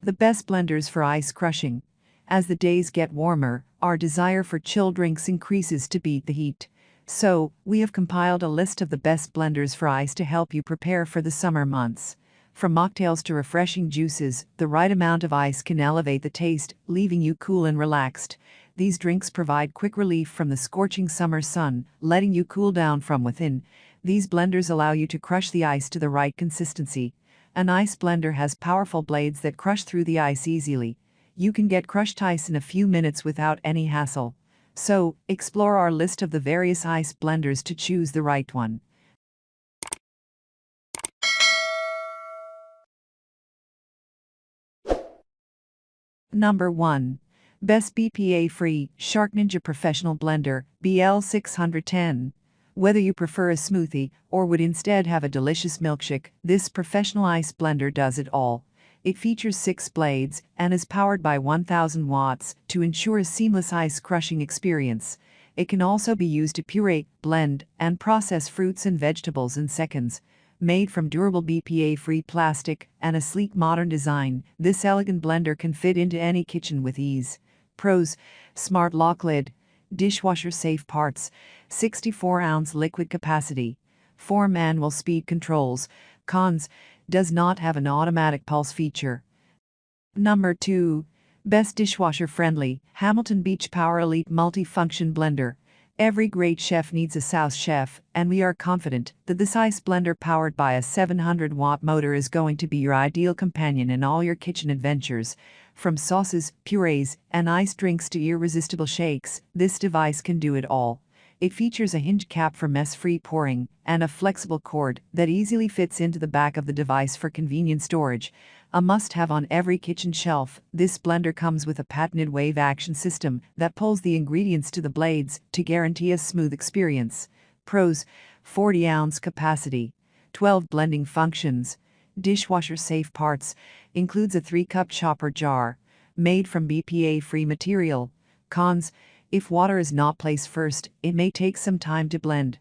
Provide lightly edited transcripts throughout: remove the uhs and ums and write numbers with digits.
The best blenders for ice crushing. As the days get warmer, our desire for chilled drinks increases to beat the heat. So, we have compiled a list of the best blenders for ice to help you prepare for the summer months. From mocktails to refreshing juices, the right amount of ice can elevate the taste, leaving you cool and relaxed. These drinks provide quick relief from the scorching summer sun, letting you cool down from within. These blenders allow you to crush the ice to the right consistency. An ice blender has powerful blades that crush through the ice easily. You can get crushed ice in a few minutes without any hassle. So, explore our list of the various ice blenders to choose the right one. Number 1. Best BPA-Free SharkNinja Professional Blender, BL610. Whether you prefer a smoothie or would instead have a delicious milkshake, this professional ice blender does it all. It features 6 blades and is powered by 1000 watts to ensure a seamless ice crushing experience. It can also be used to puree, blend, and process fruits and vegetables in seconds. Made from durable BPA-free plastic and a sleek modern design, this elegant blender can fit into any kitchen with ease. Pros: smart lock lid, dishwasher-safe parts, 64-ounce liquid capacity, 4 manual speed controls. Cons: does not have an automatic pulse feature. Number 2. Best Dishwasher-Friendly Hamilton Beach Power Elite Multi-Function Blender. Every great chef needs a South chef, and we are confident that this ice blender powered by a 700-watt motor is going to be your ideal companion in all your kitchen adventures. From sauces, purees, and ice drinks to irresistible shakes, this device can do it all. It features a hinge cap for mess-free pouring and a flexible cord that easily fits into the back of the device for convenient storage. A must-have on every kitchen shelf, this blender comes with a patented wave action system that pulls the ingredients to the blades to guarantee a smooth experience. Pros: 40-ounce capacity, 12 blending functions, dishwasher-safe parts, includes a 3-cup chopper jar, made from BPA-free material. Cons: if water is not placed first, it may take some time to blend.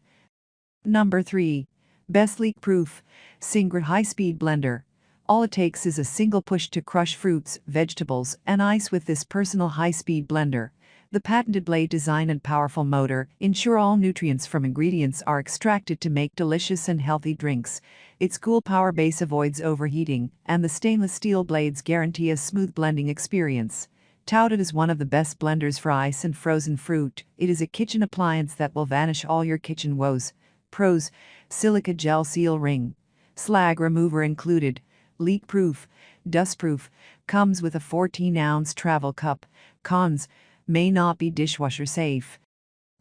Number 3. Best leak-proof Cincred high-speed blender. All it takes is a single push to crush fruits, vegetables, and ice with this personal high-speed blender. The patented blade design and powerful motor ensure all nutrients from ingredients are extracted to make delicious and healthy drinks. Its cool power base avoids overheating, and the stainless steel blades guarantee a smooth blending experience. Touted as one of the best blenders for ice and frozen fruit, it is a kitchen appliance that will vanish all your kitchen woes. Pros: silica gel seal ring, slag remover included, leak-proof, dust-proof, comes with a 14-ounce travel cup. Cons: may not be dishwasher safe.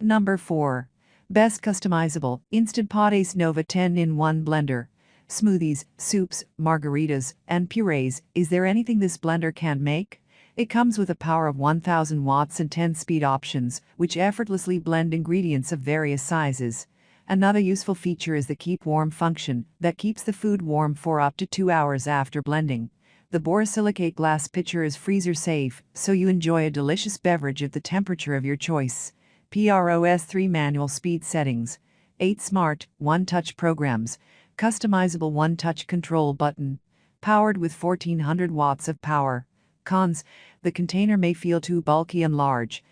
Number 4. Best Customizable Instant Pot Ace Nova 10-in-1 Blender. Smoothies, soups, margaritas, and purees. Is there anything this blender can't make? It comes with a power of 1000 watts and 10 speed options, which effortlessly blend ingredients of various sizes. Another useful feature is the keep warm function that keeps the food warm for up to 2 hours after blending. The borosilicate glass pitcher is freezer safe, so you enjoy a delicious beverage at the temperature of your choice. PROS 3 manual speed settings, 8 smart, one-touch programs, customizable one-touch control button, powered with 1400 watts of power. Cons: the container may feel too bulky and large.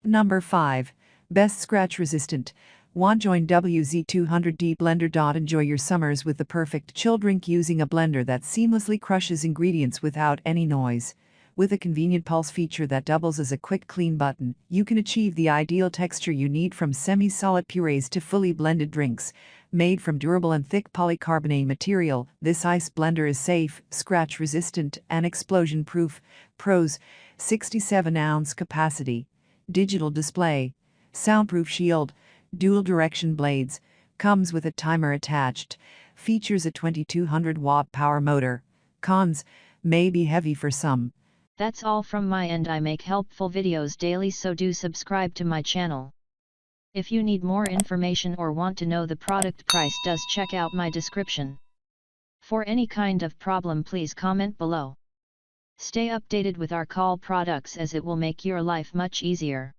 Number 5. Best Scratch Resistant WantJoin WZ200D Blender. Enjoy your summers with the perfect chill drink using a blender that seamlessly crushes ingredients without any noise. With a convenient pulse feature that doubles as a quick clean button, you can achieve the ideal texture you need from semi-solid purees to fully blended drinks. Made from durable and thick polycarbonate material, this ice blender is safe, scratch-resistant, and explosion-proof. Pros: 67-ounce capacity, digital display, soundproof shield, dual-direction blades, comes with a timer attached, features a 2200-watt power motor. Cons: may be heavy for some. That's all from my end. I make helpful videos daily, so do subscribe to my channel. If you need more information or want to know the product price, does check out my description. For any kind of problem, please comment below. Stay updated with our call products, as it will make your life much easier.